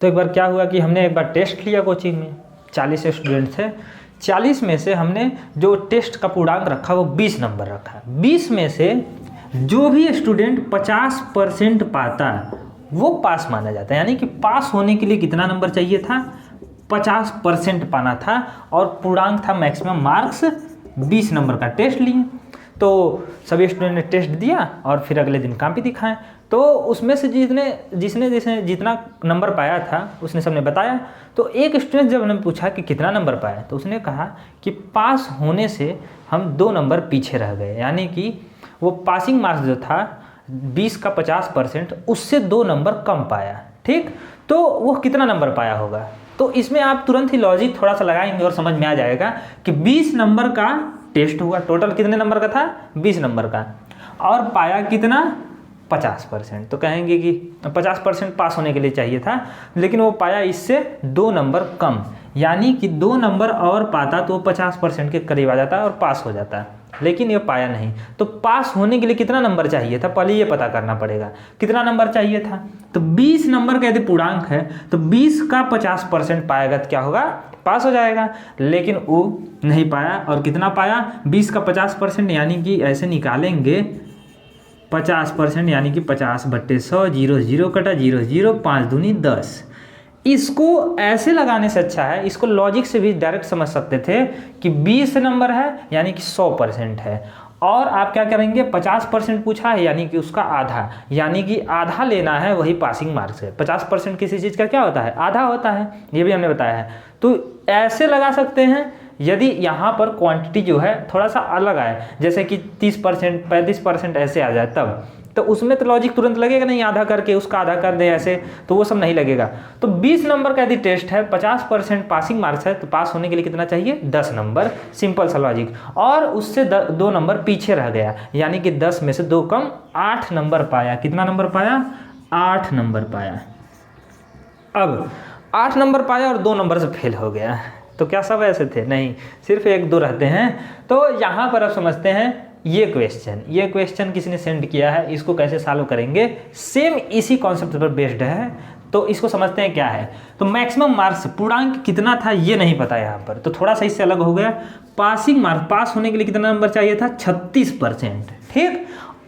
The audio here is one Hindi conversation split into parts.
तो एक बार क्या हुआ कि हमने एक बार टेस्ट लिया कोचिंग में, 40 स्टूडेंट थे। 40 में से हमने जो टेस्ट का पूर्णांक रखा वो 20 नंबर रखा। 20 में से जो भी स्टूडेंट 50% पाता वो पास माना जाता है। यानी कि पास होने के लिए कितना नंबर चाहिए था? 50% पाना था और पूर्णांक था मैक्सिमम मार्क्स 20 नंबर का। टेस्ट लिए तो सभी स्टूडेंट ने टेस्ट दिया और फिर अगले दिन कॉपी दिखाएं। तो उसमें से जिसने जितना नंबर पाया था उसने सबने बताया। तो एक स्टूडेंट जब हमने पूछा कि कितना नंबर पाया तो उसने कहा कि पास होने से हम 2 नंबर पीछे रह गए। यानी कि वो पासिंग मार्क्स जो था 20 का 50% उससे 2 नंबर कम पाया। ठीक, तो वो कितना नंबर पाया होगा? तो इसमें आप तुरंत ही लॉजिक थोड़ा सा लगाएंगे और समझ में आ जाएगा कि 20 नंबर का टेस्ट हुआ। टोटल कितने नंबर का था? 20 नंबर का। और पाया कितना? 50%। तो कहेंगे कि 50% पास होने के लिए चाहिए था, लेकिन वो पाया इससे 2 नंबर कम। यानी कि 2 नंबर और पाता तो 50% के करीब आ जाता और पास हो जाता, लेकिन ये पाया नहीं। तो पास होने के लिए कितना नंबर चाहिए था? पहले ये पता करना पड़ेगा कितना नंबर चाहिए था। तो 20 नंबर का यदि पूर्णांक है तो 20 का 50% पाएगा तो क्या होगा? पास हो जाएगा। लेकिन वो नहीं पाया। और कितना पाया? 20 का 50%, यानी कि ऐसे निकालेंगे 50%, यानी कि 50/100, 0 0 कटा 0 0, 5 दूनी 10। इसको ऐसे लगाने से अच्छा है, इसको लॉजिक से भी डायरेक्ट समझ सकते थे कि 20 नंबर है यानी कि 100% है। और आप क्या करेंगे? 50% पूछा है यानी कि उसका आधा, यानी कि आधा लेना है, वही पासिंग मार्क्स है। 50% किसी चीज़ का क्या होता है? आधा होता है, ये भी हमने बताया है। तो ऐसे लगा सकते हैं यदि यहाँ पर क्वांटिटी जो है थोड़ा सा अलग आए, जैसे कि 30%, 35% ऐसे आ जाए तब, तो उसमें तो लॉजिक तुरंत लगेगा नहीं, आधा करके उसका आधा कर दे ऐसे, तो वो सब नहीं लगेगा। तो 20 नंबर का यदि टेस्ट है, 50% पासिंग मार्क्स है, तो पास होने के लिए कितना चाहिए? 10 नंबर। सिंपल सा लॉजिक। और उससे 2 नंबर पीछे रह गया, यानी कि 10 में से 2 कम, 8 नंबर पाया। कितना नंबर पाया? 8 नंबर पाया। अब 8 नंबर पाया और 2 नंबर से फेल हो गया। तो क्या सब ऐसे थे? नहीं, सिर्फ 1 2 रहते हैं। तो यहाँ पर अब समझते हैं ये क्वेश्चन किसने सेंड किया है, इसको कैसे सॉल्व करेंगे। सेम इसी कॉन्सेप्ट पर बेस्ड है। तो इसको समझते हैं क्या है। तो मैक्सिमम मार्क्स पूर्णांक कितना था ये नहीं पता यहाँ पर, तो थोड़ा सा इससे अलग हो गया। पासिंग मार्क्स, पास होने के लिए कितना नंबर चाहिए था? 36%। ठीक,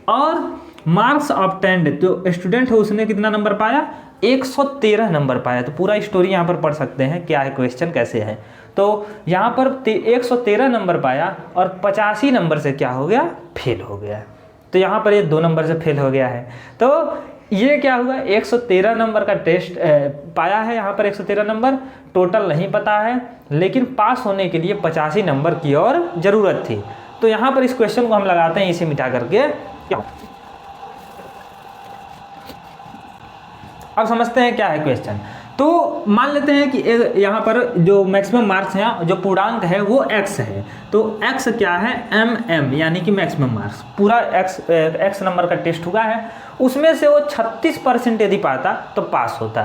और मार्क्स ऑब्टेन्ड, जो स्टूडेंट है उसने कितना नंबर पाया? 113 नंबर पाया। तो पूरा स्टोरी यहाँ पर पढ़ सकते हैं क्या है, क्वेश्चन कैसे है। तो यहाँ पर 113 नंबर पाया और 85 नंबर से क्या हो गया? फेल हो गया। तो यहाँ पर ये 2 नंबर से फेल हो गया है। तो ये क्या हुआ? 113 नंबर का टेस्ट पाया है, यहाँ पर 113 नंबर टोटल नहीं पता है, लेकिन पास होने के लिए 85 नंबर की और ज़रूरत थी। तो यहाँ पर इस क्वेश्चन को हम लगाते हैं इसे मिटा करके। अब समझते हैं क्या है क्वेश्चन। तो मान लेते हैं कि यहाँ पर जो मैक्सिमम मार्क्स हैं, जो पूर्णांक है वो x है। तो x क्या है? mm, यानी कि मैक्सिमम मार्क्स। पूरा x नंबर का टेस्ट हुआ है, उसमें से वो 36% यदि पाता तो पास होता।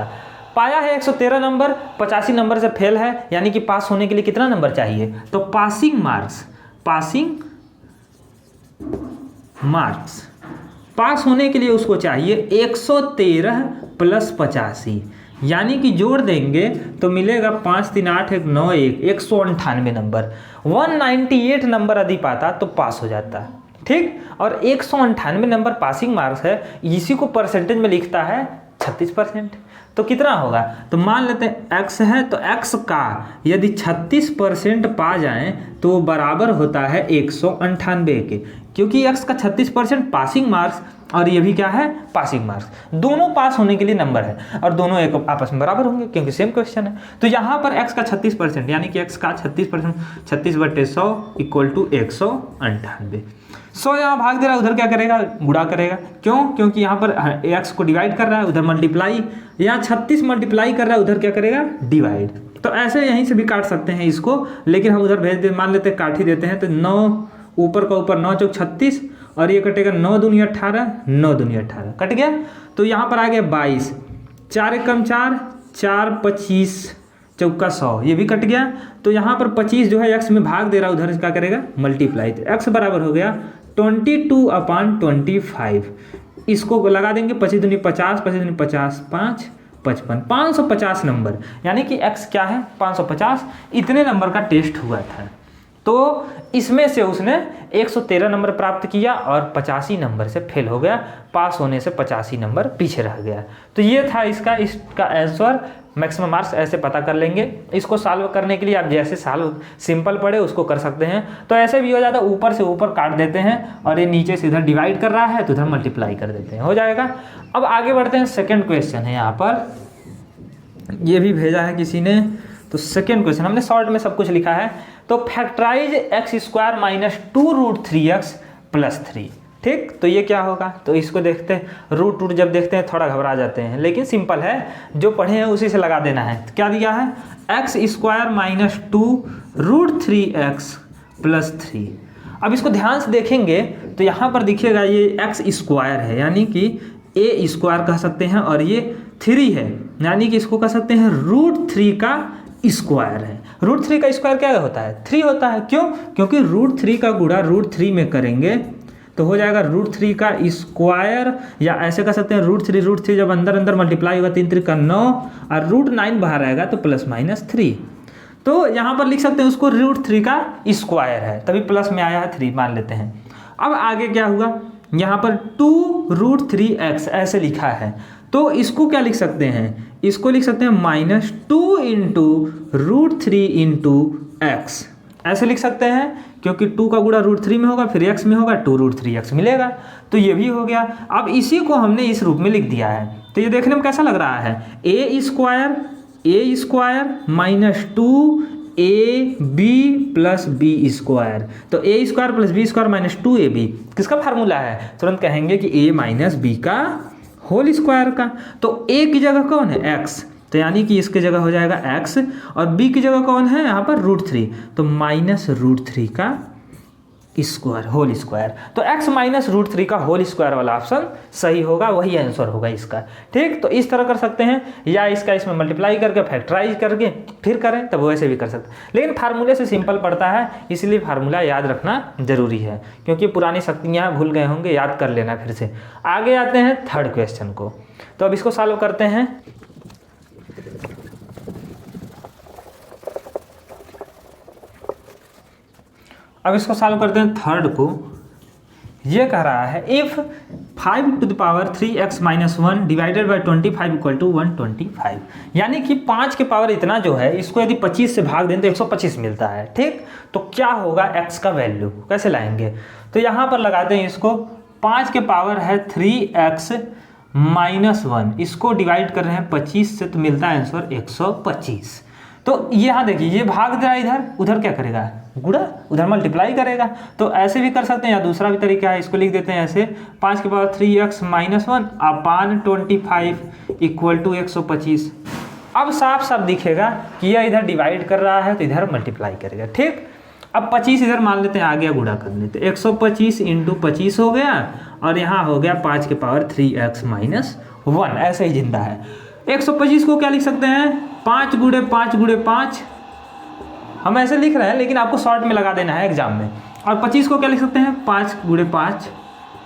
पाया है 113 नंबर, 85 नंबर से फेल है, यानी कि पास होने के लिए कितना नंबर चाहिए? तो पासिंग मार्क्स पास होने के लिए उसको चाहिए 113 + 85, यानी कि जोड़ देंगे तो मिलेगा 5 3 8 1 9 1, 198 नंबर। 198 नंबर यदि पाता तो पास हो जाता। ठीक, और 198 नंबर पासिंग मार्क्स है, इसी को परसेंटेज में लिखता है 36%। तो कितना होगा? तो मान लेते हैं x है, तो x का यदि 36% पा जाएं तो बराबर होता है 198 के, क्योंकि x का 36% पासिंग मार्क्स और ये भी क्या है? Passing marks. दोनों पास होने के लिए नंबर है और दोनों एक आपस में बराबर होंगे क्योंकि सेम क्वेश्चन है। तो यहाँ पर x का 36%, यानी कि x का 36%, 36/100 = 198। 100 यहाँ भाग दे रहा है, उधर क्या करेगा? गुणा करेगा। क्यों? क्योंकि यहाँ पर x को डिवाइड कर रहा है, उधर मल्टीप्लाई। यहाँ 36 मल्टीप्लाई कर रहा है, उधर क्या करेगा? डिवाइड। तो ऐसे यहीं से भी काट सकते हैं इसको, लेकिन हम उधर भेज दे, मान लेते हैं काट ही देते हैं। तो 9 ऊपर का ऊपर, 9 चौक 36, और ये कटेगा 9 दूनी 18, 9 दूनी 18 कट गया। तो यहाँ पर आ गया 22, 4 एकम 4, 4 25 चौका 100, ये भी कट गया। तो यहाँ पर 25 जो है x में भाग दे रहा है, उधर क्या करेगा? मल्टीप्लाई। तो x बराबर हो गया 22/25। इसको लगा देंगे, 25 दूनी 50, 25 दूनी 50, 5 55, 550 नंबर, यानी कि x क्या है 550, इतने नंबर का टेस्ट हुआ था। तो इसमें से उसने 113 नंबर प्राप्त किया और 85 नंबर से फेल हो गया, पास होने से 85 नंबर पीछे रह गया। तो ये था इसका आंसर। मैक्सिमम मार्क्स ऐसे पता कर लेंगे। इसको सॉल्व करने के लिए आप जैसे सॉल्व सिंपल पढ़े उसको कर सकते हैं। तो ऐसे भी हो जाता है, ऊपर से ऊपर काट देते हैं और ये नीचे से इधर डिवाइड कर रहा है तो इधर मल्टीप्लाई कर देते हैं, हो जाएगा। अब आगे बढ़ते हैं, सेकेंड क्वेश्चन है यहाँ पर, ये भी भेजा है किसी ने। तो सेकेंड क्वेश्चन हमने शॉर्ट में सब कुछ लिखा है। तो factorise x² minus 2√3x plus 3, ठीक। तो ये क्या होगा, तो इसको देखते हैं, रूट जब देखते हैं थोड़ा घबरा जाते हैं, लेकिन सिंपल है, जो पढ़े हैं उसी से लगा देना है। तो क्या दिया है, x² माइनस 2√3x प्लस 3। अब इसको ध्यान से देखेंगे तो यहाँ पर दिखेगा ये x² है, यानी कि a² कह सकते हैं, और ये 3 है, यानी कि इसको कह सकते हैं √3 का स्क्वायर है। √3 का स्क्वायर क्या होता है, 3 होता है। क्यों, क्योंकि √3 का गुणा √3 में करेंगे तो हो जाएगा √3 का स्क्वायर, या ऐसे कह सकते हैं √3 जब अंदर मल्टीप्लाई होगा 3 3 का 9 और √9 बाहर आएगा तो प्लस माइनस 3। तो यहाँ पर लिख सकते हैं उसको √3 का स्क्वायर है, तभी प्लस में आया है 3 मान लेते हैं। अब आगे क्या हुआ, यहाँ पर 2√3x ऐसे लिखा है, तो इसको क्या लिख सकते हैं, इसको लिख सकते हैं -2 × √3 × x, ऐसे लिख सकते हैं, क्योंकि 2 का गुणा √3 में होगा, फिर x में होगा 2√3x मिलेगा। तो ये भी हो गया। अब इसी को हमने इस रूप में लिख दिया है, तो ये देखने में कैसा लग रहा है, a² minus 2ab plus b²। तो a² plus b² minus 2ab किसका फार्मूला है, तुरंत कहेंगे कि a माइनस b का होल स्क्वायर का। तो a की जगह कौन है, x, तो यानी कि इसकी जगह हो जाएगा x, और b की जगह कौन है यहाँ पर √3, तो माइनस √3 का स्क्वायर होल स्क्वायर। तो x माइनस √3 का होल स्क्वायर वाला ऑप्शन सही होगा, वही आंसर होगा इसका, ठीक। तो इस तरह कर सकते हैं, या इसका इसमें मल्टीप्लाई करके फैक्टराइज करके फिर करें, तब वैसे भी कर सकते हैं। लेकिन फार्मूले से सिंपल पड़ता है, इसलिए फार्मूला याद रखना जरूरी है, क्योंकि पुरानी शक्तियाँ भूल गए होंगे, याद कर लेना फिर से। आगे आते हैं थर्ड क्वेश्चन को, तो अब इसको सॉल्व करते हैं। अब इसको सॉल्व करते हैं थर्ड को। ये कह रहा है इफ 5⁻³ x - 1 डिवाइडेड बाई 25 = 125, यानी कि 5 के पावर इतना जो है, इसको यदि 25 से भाग दें तो 125 मिलता है, ठीक। तो क्या होगा x का वैल्यू, कैसे लाएंगे, तो यहाँ पर लगाते हैं इसको, 5 के पावर है 3x - 1, इसको डिवाइड कर रहे हैं 25 से, तो मिलता है आंसर 125। तो यहाँ देखिए, ये भाग दे रहा है इधर, उधर क्या करेगा, गुणा, उधर मल्टीप्लाई करेगा। तो ऐसे भी कर सकते हैं, या दूसरा भी तरीका है, इसको लिख देते हैं ऐसे, 5 के पावर 3x - 1 अपान 25 = 125। अब साफ साफ दिखेगा कि यह इधर डिवाइड कर रहा है तो इधर मल्टीप्लाई करेगा, ठीक। अब 25 इधर मान लेते हैं, आ गया गुणा कर लेते, 125 × 25 हो गया, और यहाँ हो गया 5 के पावर 3x - 1, ऐसे ही जिंदा है। 125 को क्या लिख सकते हैं, 5 × 5 × 5, हम ऐसे लिख रहे हैं, लेकिन आपको शॉर्ट में लगा देना है एग्जाम में। और 25 को क्या लिख सकते हैं, 5 × 5,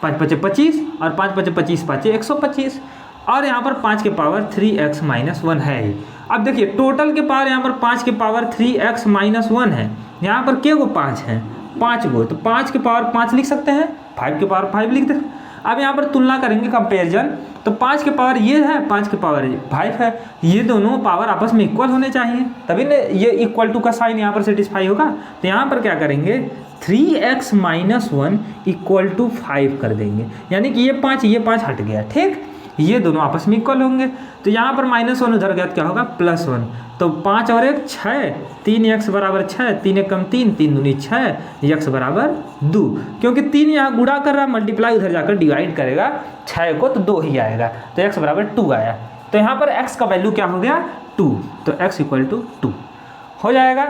5 × 5 = 25, और 5 × 25 = 5 = 125, और यहाँ पर 5 के पावर 3x - 1 है ही। अब देखिए टोटल के पावर यहाँ पर 5 के पावर 3x - 1 है, यहाँ पर क्या गो 5 है, 5 गो, तो 5 के पावर 5 लिख सकते हैं, 5 के पावर 5 लिख दें। अब यहाँ पर तुलना करेंगे, कंपेरिजन, तो 5 के पावर ये है, 5 के पावर 5 है, ये दोनों पावर आपस में इक्वल होने चाहिए, तभी ना ये इक्वल टू का साइन यहाँ पर सेटिस्फाई होगा। तो यहाँ पर क्या करेंगे, 3x - 1 = 5 कर देंगे, यानी कि ये 5 हट गया, ठीक, ये दोनों आपस में इक्वल होंगे। तो यहाँ पर -1 उधर गया तो क्या होगा, +1, तो 5 और 1 6, 3x = 6, 3 × 1 3, 3 दूनी 6, x = 2, क्योंकि 3 यहाँ गुणा कर रहा है, मल्टीप्लाई उधर जाकर डिवाइड करेगा 6 को, तो 2 ही आएगा, तो x = 2 आया। तो यहाँ पर x का वैल्यू क्या हो गया, 2, तो x = 2 हो जाएगा।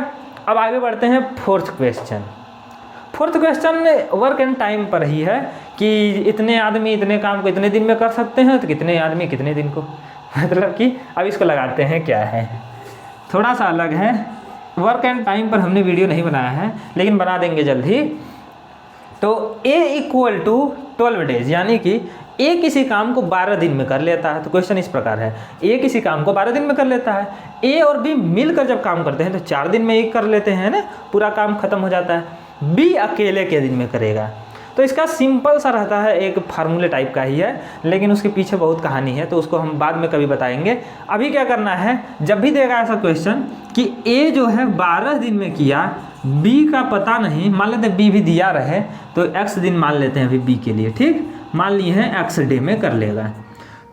अब आगे बढ़ते हैं fourth question. Fourth question work and time पर ही है कि इतने आदमी इतने काम को इतने दिन में कर सकते हैं, तो कितने आदमी कितने दिन को, मतलब कि अब इसको लगाते हैं, क्या है, थोड़ा सा अलग है। वर्क एंड टाइम पर हमने वीडियो नहीं बनाया है, लेकिन बना देंगे जल्द ही। तो a = 12 डेज, यानी कि ए किसी काम को 12 दिन में कर लेता है, तो क्वेश्चन इस प्रकार है, ए किसी काम को 12 दिन में कर लेता है, ए और बी मिलकर जब काम करते हैं तो 4 दिन में एक कर लेते हैं ना, पूरा काम खत्म हो जाता है। बी अकेले के दिन में करेगा। तो इसका सिंपल सा रहता है, एक फार्मूले टाइप का ही है, लेकिन उसके पीछे बहुत कहानी है, तो उसको हम बाद में कभी बताएंगे। अभी क्या करना है, जब भी देगा ऐसा क्वेश्चन कि ए जो है 12 दिन में किया, बी का पता नहीं, मान लेते बी भी दिया रहे तो x दिन मान लेते हैं अभी बी के लिए, ठीक, मान लिए हैं x डे में कर लेगा,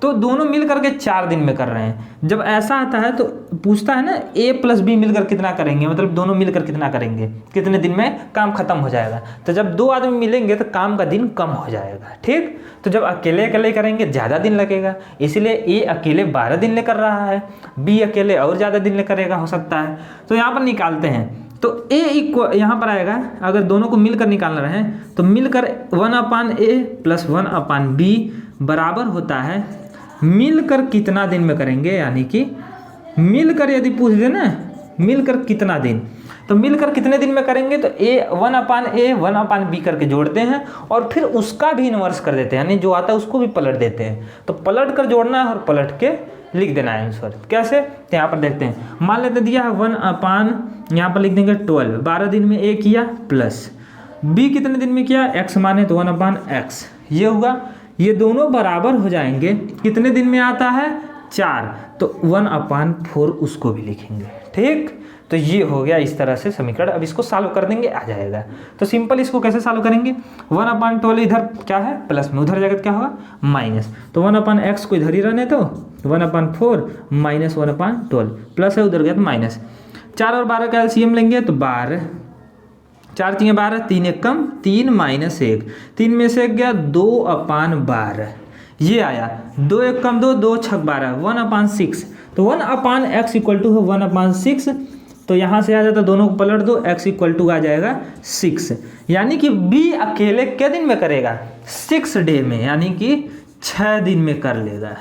तो दोनों मिल करके 4 दिन में कर रहे हैं। जब ऐसा आता है तो पूछता है ना a प्लस बी मिलकर कितना करेंगे, मतलब दोनों मिलकर कितना करेंगे, कितने दिन में काम खत्म हो जाएगा। तो जब 2 आदमी मिलेंगे तो काम का दिन कम हो जाएगा, ठीक। तो जब अकेले अकेले करेंगे ज़्यादा दिन लगेगा, इसीलिए a अकेले 12 दिन ले कर रहा है, b अकेले और ज़्यादा दिन ले करेगा, हो सकता है। तो यहाँ पर निकालते हैं, तो a इक्वल यहाँ पर आएगा, अगर दोनों को मिलकर निकालना रहे तो मिलकर 1/a प्लस 1/b बराबर होता है मिलकर कितना दिन में करेंगे, यानी कि मिलकर यदि पूछ दे ना मिलकर कितना दिन, तो मिलकर कितने दिन में करेंगे, तो a 1/a 1/b करके जोड़ते हैं और फिर उसका भी इन्वर्स कर देते हैं, यानी जो आता है उसको भी पलट देते हैं। तो पलट कर जोड़ना है और पलट के लिख देना है आंसर। कैसे, तो यहाँ पर देखते हैं, मान लेते दिया है 1/, यहाँ पर लिख देंगे 12, 12 दिन में a किया, प्लस b कितने दिन में किया, x माने तो 1/x, ये होगा। ये दोनों बराबर हो जाएंगे, कितने दिन में आता है 4, तो 1/4 उसको भी लिखेंगे, ठीक। तो ये हो गया इस तरह से समीकरण। अब इसको सॉल्व कर देंगे, आ जाएगा। तो सिंपल इसको कैसे सॉल्व करेंगे, 1/12 इधर क्या है प्लस में, उधर जाकर क्या होगा माइनस, तो 1/x को इधर ही रहने दो, 1/4 माइनस 1/12 प्लस है, उधर गया तो माइनस। 4 और 12 का एलसीएम लेंगे तो 12, 4 3 12, 3 1 कम 3 माइनस 1, 3 में से 1 गया 2/12, ये आया 2 1 कम 2, 2 6 12, 1/6, तो 1/x इक्वल टू है 1/6। तो यहाँ से आ जाता, दोनों को पलट दो, x इक्वल टू आ जाएगा 6, यानी कि b अकेले क्या दिन में करेगा 6 डे में, यानी कि 6 दिन में कर लेगा,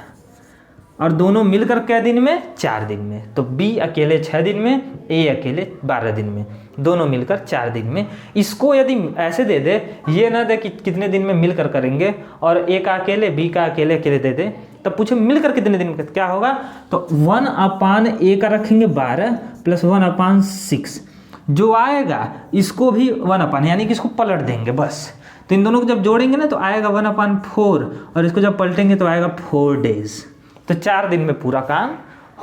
और दोनों मिलकर क्या दिन में 4 दिन में। तो b अकेले 6 दिन में, a अकेले 12 दिन में, दोनों मिलकर 4 दिन में। इसको यदि ऐसे दे दे, ये ना दे कि कितने दिन में मिलकर करेंगे, और a का अकेले b का अकेले अकेले दे दे, तब पूछे मिलकर कितने दिन में क्या होगा, तो 1/a का रखेंगे 12 प्लस 1/6, जो आएगा इसको भी 1/, यानी कि इसको पलट देंगे बस। तो इन दोनों को जब जोड़ेंगे ना तो आएगा 1/4, और इसको जब पलटेंगे तो आएगा 4 डेज। तो 4 दिन में पूरा काम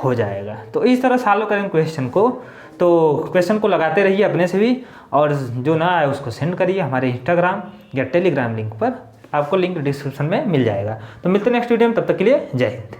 हो जाएगा। तो इस तरह सॉल्व करेंगे क्वेश्चन को। तो क्वेश्चन को लगाते रहिए अपने से भी, और जो ना आए उसको सेंड करिए हमारे इंस्टाग्राम या टेलीग्राम लिंक पर, आपको लिंक डिस्क्रिप्शन में मिल जाएगा। तो मिलते हैं नेक्स्ट वीडियो में, तब तक के लिए जय हिंद।